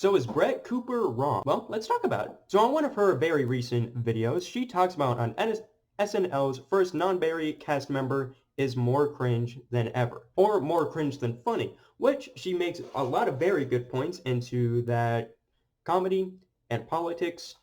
So is Brett Cooper wrong? Well, let's talk about it. So on one of her very recent videos, she talks about on SNL's first non-Barry cast member is more cringe than ever, or more cringe than funny, which she makes a lot of very good points into that comedy and politics,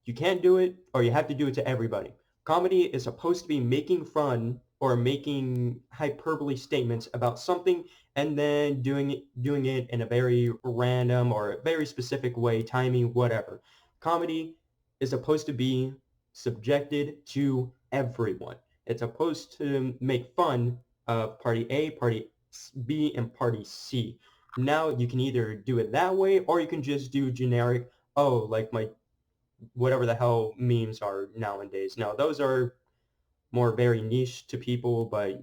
you can't do it, or you have to do it to everybody. Comedy is supposed to be making fun or making hyperbole statements about something and then doing it in a very random or very specific way, timing, whatever. Comedy is supposed to be subjected to everyone. It's supposed to make fun of party A, party B, and party C. Now you can either do it that way or you can just do generic, oh, like my whatever the hell memes are nowadays. Now, those are more very niche to people, but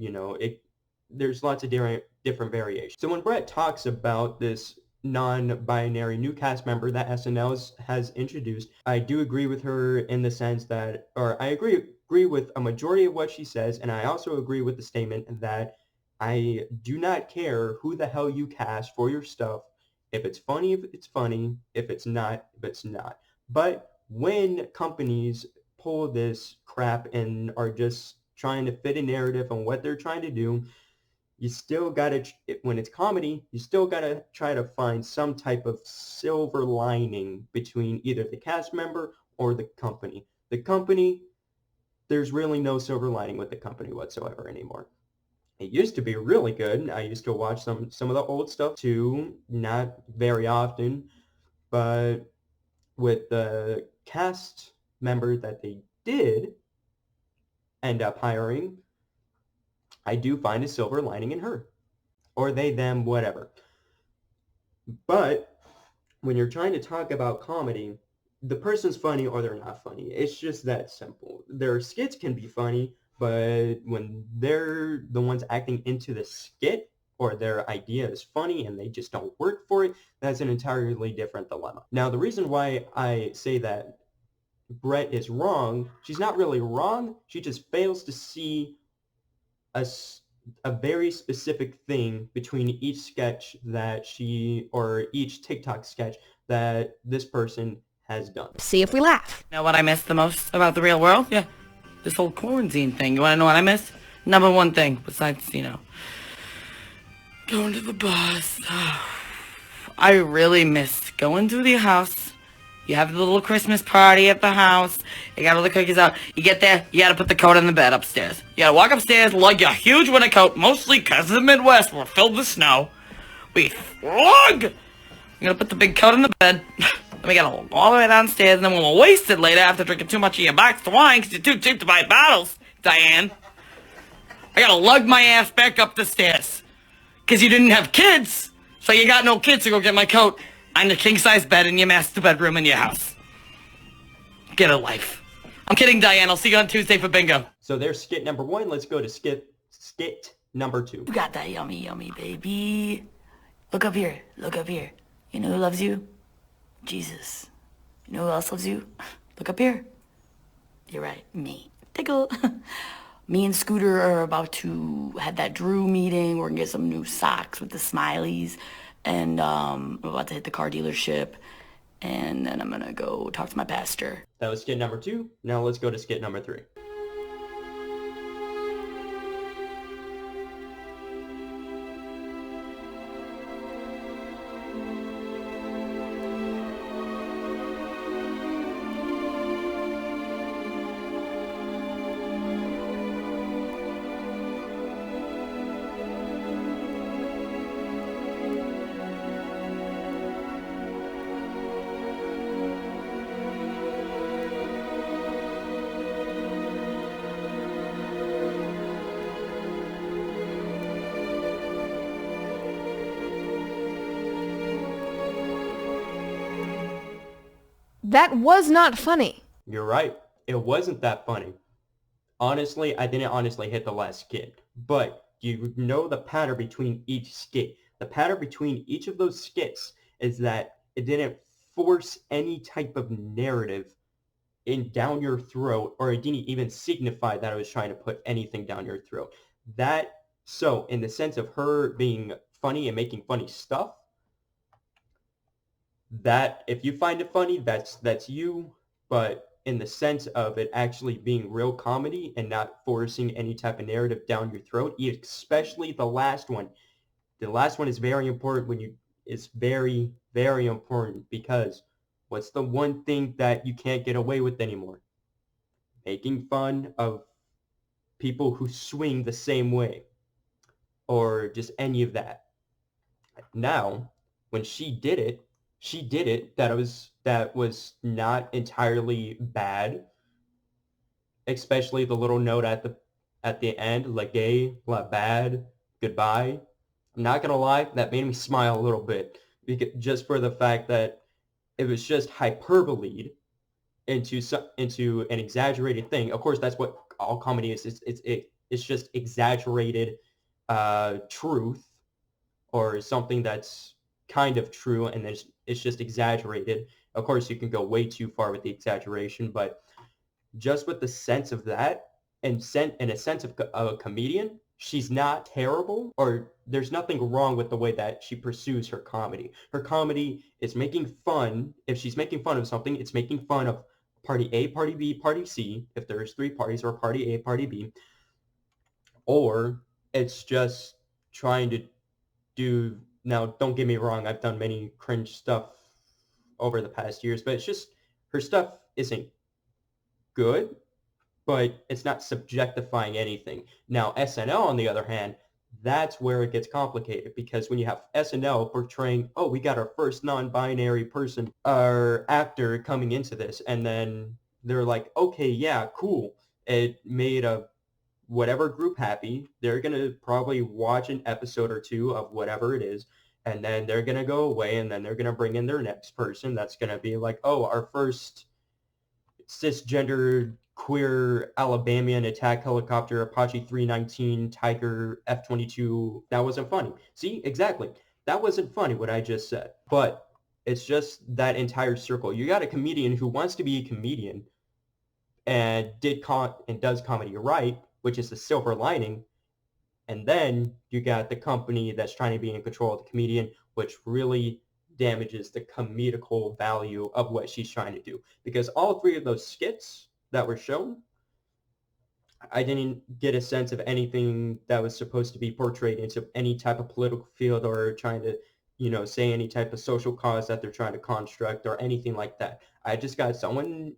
there's lots of different variations. So when Brett talks about this non-binary new cast member that SNL has introduced, I do agree with her in the sense that, or I agree with a majority of what she says, and I also agree with the statement that I do not care who the hell you cast for your stuff. If it's funny, if it's funny. If it's not, if it's not. But when companies pull this crap and are just trying to fit a narrative on what they're trying to do, you still gotta, when it's comedy, you still gotta try to find some type of silver lining between either the cast member or the company. The company, there's really no silver lining with the company whatsoever anymore. It used to be really good. I used to watch some of the old stuff too, not very often, but with the cast member that they did end up hiring, I do find a silver lining in her. Or they, them, whatever. But when you're trying to talk about comedy, the person's funny or they're not funny. It's just that simple. Their skits can be funny, but when they're the ones acting into the skit or their idea is funny and they just don't work for it, that's an entirely different dilemma. Now, the reason why I say that Brett is wrong, she's not really wrong. She just fails to see a very specific thing between each sketch that or each TikTok sketch that this person has done. See if we laugh. You know what I miss the most about the real world? Yeah, this whole quarantine thing. You want to know what I miss? Number one thing, besides, going to the bus. I really miss going to the house. You have the little Christmas party at the house. You got all the cookies out. You get there, you gotta put the coat on the bed upstairs. You gotta walk upstairs, lug your huge winter coat, mostly because of the Midwest, we're filled with snow. We lug! You gotta put the big coat on the bed. Then we gotta walk all the way downstairs, and then we'll waste it later after drinking too much of your boxed wine because you're too cheap to buy bottles, Diane. I gotta lug my ass back up the stairs. Because you didn't have kids, so you got no kids to go get my coat on the king-size bed in your master bedroom in your house. Get a life. I'm kidding, Diane. I'll see you on Tuesday for bingo. So there's skit number one. Let's go to skit number two. You got that yummy, yummy, baby. Look up here. Look up here. You know who loves you? Jesus. You know who else loves you? Look up here. You're right. Me. Tickle. Me and Scooter are about to have that Drew meeting. We're going to get some new socks with the smileys. And I'm about to hit the car dealership. And then I'm going to go talk to my pastor. That was skit number two. Now let's go to skit number three. That was not funny. You're right. It wasn't that funny. Honestly, I didn't honestly hit the last skit. But you know the pattern between each skit. The pattern between each of those skits is that it didn't force any type of narrative down your throat, or it didn't even signify that I was trying to put anything down your throat. So in the sense of her being funny and making funny stuff, That if you find it funny, that's you, but in the sense of it actually being real comedy and not forcing any type of narrative down your throat, especially the last one. The last one is very important when you it's very, very important because what's the one thing that you can't get away with anymore? Making fun of people who swing the same way or just any of that. Now, when she did it that was not entirely bad, especially the little note at the end, la gay, la bad, goodbye. I'm not gonna lie, that made me smile a little bit because, just for the fact that it was just hyperbole into an exaggerated thing. Of course, that's what all comedy is. It's just exaggerated truth or something that's kind of true and it's just exaggerated. Of course, you can go way too far with the exaggeration, but just with the sense of that and a sense of a comedian, she's not terrible, or there's nothing wrong with the way that she pursues her comedy. Her comedy is making fun. If she's making fun of something, it's making fun of party A, party B, party C, if there's three parties, or party A, party B, or it's just trying to do. Now, don't get me wrong, I've done many cringe stuff over the past years, but it's just her stuff isn't good, but it's not subjectifying anything. Now, SNL, on the other hand, that's where it gets complicated because when you have SNL portraying, oh, we got our first non-binary person or actor coming into this, and then they're like, okay, yeah, cool. It made a whatever group happy. They're going to probably watch an episode or two of whatever it is, and then they're going to go away, and then they're going to bring in their next person that's going to be like, oh, our first cisgendered queer Alabamian attack helicopter Apache 319 Tiger F-22. That wasn't funny. See, exactly. That wasn't funny what I just said. But it's just that entire circle. You got a comedian who wants to be a comedian and does comedy right, which is the silver lining. And then you got the company that's trying to be in control of the comedian, which really damages the comedical value of what she's trying to do. Because all three of those skits that were shown, I didn't get a sense of anything that was supposed to be portrayed into any type of political field or trying to, say any type of social cause that they're trying to construct or anything like that. I just got someone,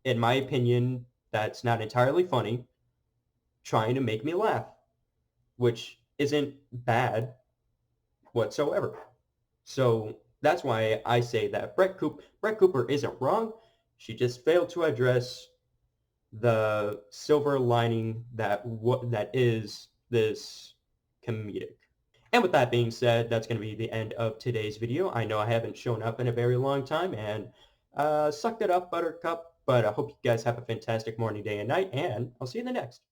in my opinion, that's not entirely funny, trying to make me laugh, which isn't bad whatsoever. So that's why I say that Brett Cooper isn't wrong. She just failed to address the silver lining that is this comedic. And with that being said, that's going to be the end of today's video. I know I haven't shown up in a very long time, and sucked it up, Buttercup. But I hope you guys have a fantastic morning, day, and night, and I'll see you in the next.